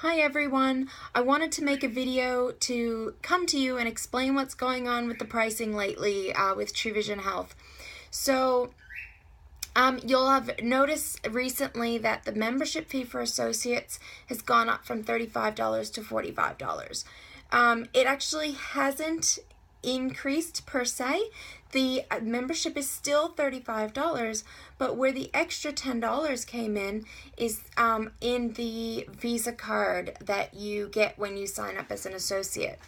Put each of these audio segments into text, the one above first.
Hi everyone, I wanted to make a video to come to you and explain what's going on with the pricing lately with TruVision Health. So you'll have noticed recently that the membership fee for associates has gone up from $35 to $45. It actually hasn't increased per se. The membership is still $35, but where the extra $10 came in is in the Visa card that you get when you sign up as an associate.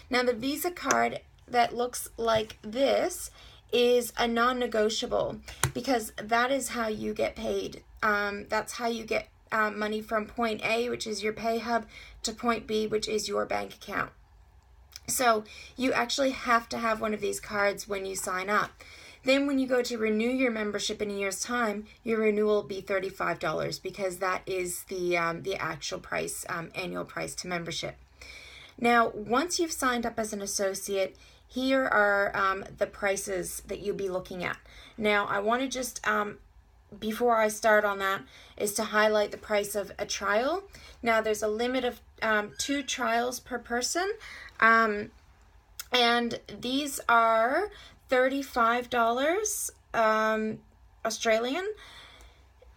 Now the Visa card that looks like this is a non-negotiable because that is how you get paid. That's how you get money from point A, which is your pay hub, to point B, which is your bank account. So you actually have to have one of these cards when you sign up. Then when you go to renew your membership in a year's time, your renewal will be $35 because that is the actual price, annual price to membership. Now, once you've signed up as an associate, here are the prices that you'll be looking at. Now, I want to just, before I start on that, is to highlight the price of a trial. Now, there's a limit of 2 trials per person, and these are $35 Australian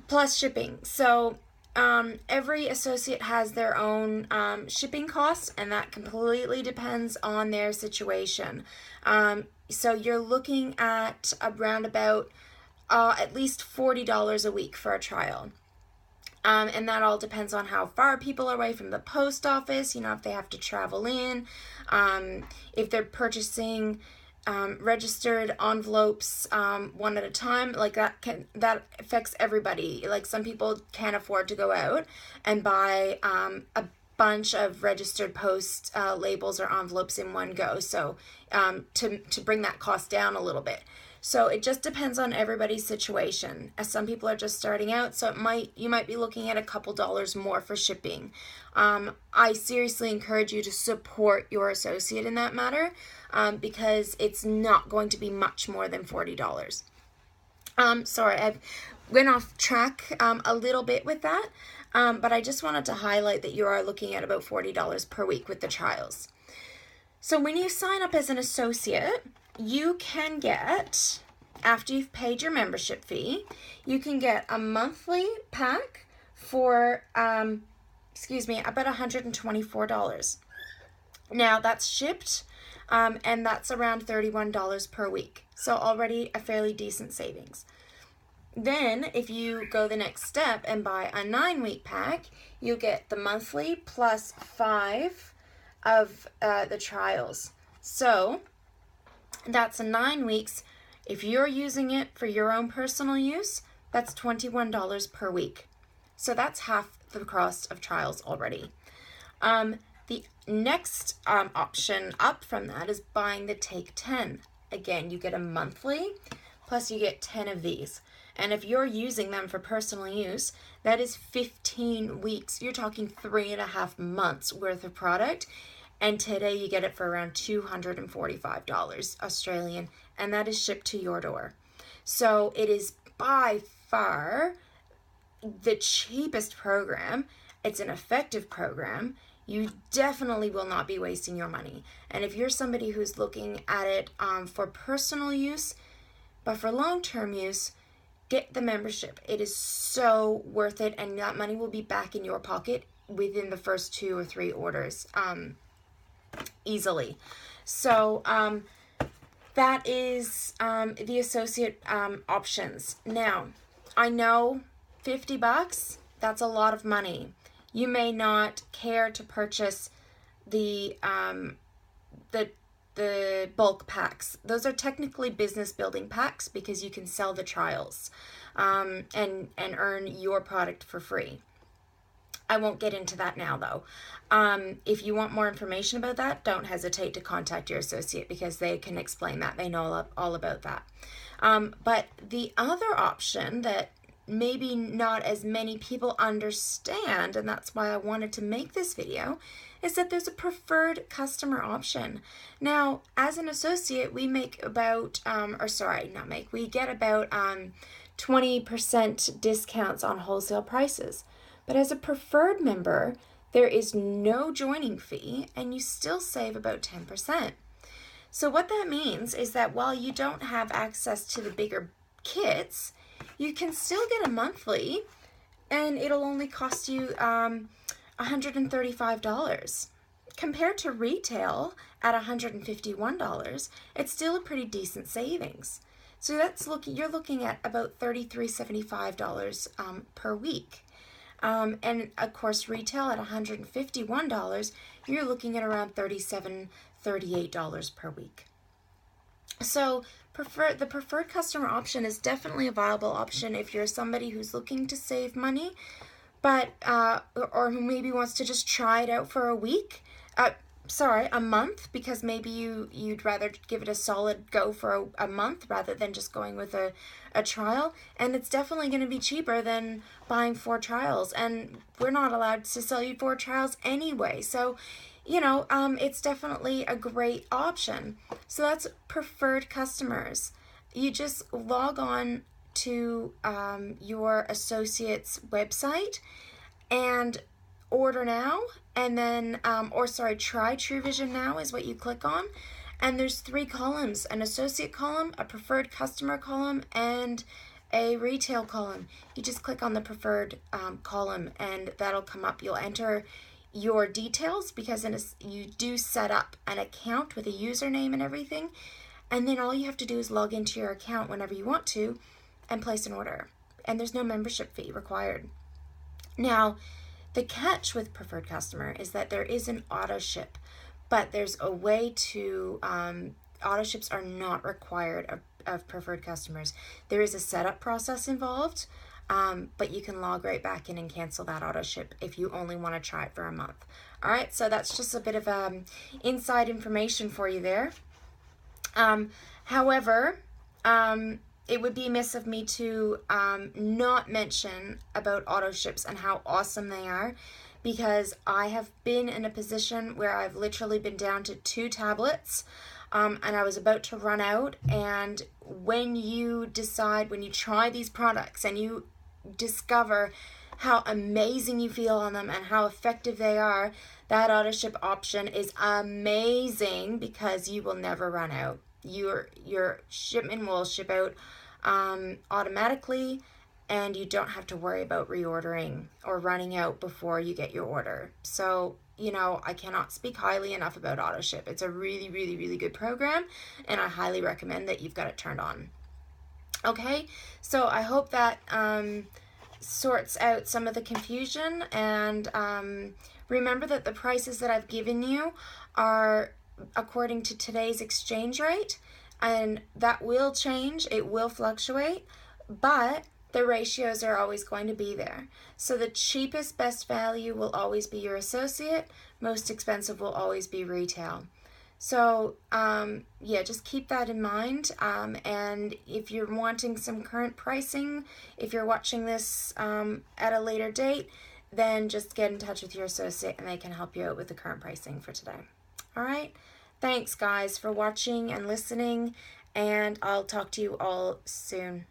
plus shipping. So every associate has their own shipping costs, and that completely depends on their situation. So you're looking at around about at least $40 a week for a trial. And that all depends on how far people are away from the post office, you know, if they have to travel in, if they're purchasing registered envelopes one at a time, like that affects everybody. Like some people can't afford to go out and buy a bunch of registered post labels or envelopes in one go, so to bring that cost down a little bit. So it just depends on everybody's situation. As some people are just starting out, so you might be looking at a couple dollars more for shipping. I seriously encourage you to support your associate in that matter because it's not going to be much more than $40. Sorry, I went off track a little bit with that, but I just wanted to highlight that you are looking at about $40 per week with the trials. So when you sign up as an associate, you can get, after you've paid your membership fee, you can get a monthly pack for, about $124. Now that's shipped, and that's around $31 per week. So already a fairly decent savings. Then if you go the next step and buy a 9-week pack, you get the monthly plus 5 of the trials. So that's 9 weeks. If you're using it for your own personal use, that's $21 per week. So that's half the cost of trials already. The next option up from that is buying the Take 10. Again, you get a monthly, plus you get 10 of these. And if you're using them for personal use, that is 15 weeks. You're talking 3.5 months worth of product. And today you get it for around $245 Australian, and that is shipped to your door. So it is by far the cheapest program. It's an effective program. You definitely will not be wasting your money. And if you're somebody who's looking at it for personal use, but for long-term use, get the membership. It is so worth it, and that money will be back in your pocket within the first 2 or 3 orders. Easily. So that is the associate options. Now, I know $50, that's a lot of money. You may not care to purchase the bulk packs. Those are technically business building packs because you can sell the trials and earn your product for free. I won't get into that now though. If you want more information about that, don't hesitate to contact your associate because they can explain that. They know all about that. But the other option that maybe not as many people understand, and that's why I wanted to make this video, is that there's a preferred customer option. Now, as an associate, we make about, we get about 20% discounts on wholesale prices. But as a preferred member, There is no joining fee, and you still save about 10%. So what that means is that while you don't have access to the bigger kits, you can still get a monthly, and it'll only cost you $135. Compared to retail at $151, it's still a pretty decent savings. So you're looking at about $33.75 per week. And of course, retail at $151, you're looking at around $38 per week. So the preferred customer option is definitely a viable option if you're somebody who's looking to save money, but or who maybe wants to just try it out for a week. A month, because maybe you'd rather give it a solid go for a month rather than just going with a trial. And it's definitely going to be cheaper than buying 4 trials, and we're not allowed to sell you 4 trials anyway. So, it's definitely a great option. So that's preferred customers. You just log on to your associate's website and order now, and then try TruVision now is what you click on, and there's 3 columns: an associate column, a preferred customer column, and a retail column. You just click on the preferred column, and that'll come up. You'll enter your details, because you do set up an account with a username and everything, and then all you have to do is log into your account whenever you want to and place an order, and there's no membership fee required. Now, the catch with preferred customer is that there is an auto ship, but there's a way to, auto ships are not required of preferred customers. There is a setup process involved, but you can log right back in and cancel that auto ship if you only want to try it for a month. All right, so that's just a bit of inside information for you there. However, it would be amiss of me to not mention about auto ships and how awesome they are, because I have been in a position where I've literally been down to 2 tablets, and I was about to run out. And when you try these products and you discover how amazing you feel on them and how effective they are, that auto ship option is amazing, because you will never run out. Your shipment will ship out automatically, and you don't have to worry about reordering or running out before you get your order. So, I cannot speak highly enough about AutoShip. It's a really, really, really good program, and I highly recommend that you've got it turned on. Okay, so I hope that sorts out some of the confusion, and remember that the prices that I've given you are according to today's exchange rate, and that will change. It will fluctuate, but the ratios are always going to be there. So the cheapest, best value will always be your associate. Most expensive will always be retail. So just keep that in mind. And if you're wanting some current pricing, if you're watching this at a later date, then just get in touch with your associate and they can help you out with the current pricing for today. All right. Thanks, guys, for watching and listening, and I'll talk to you all soon.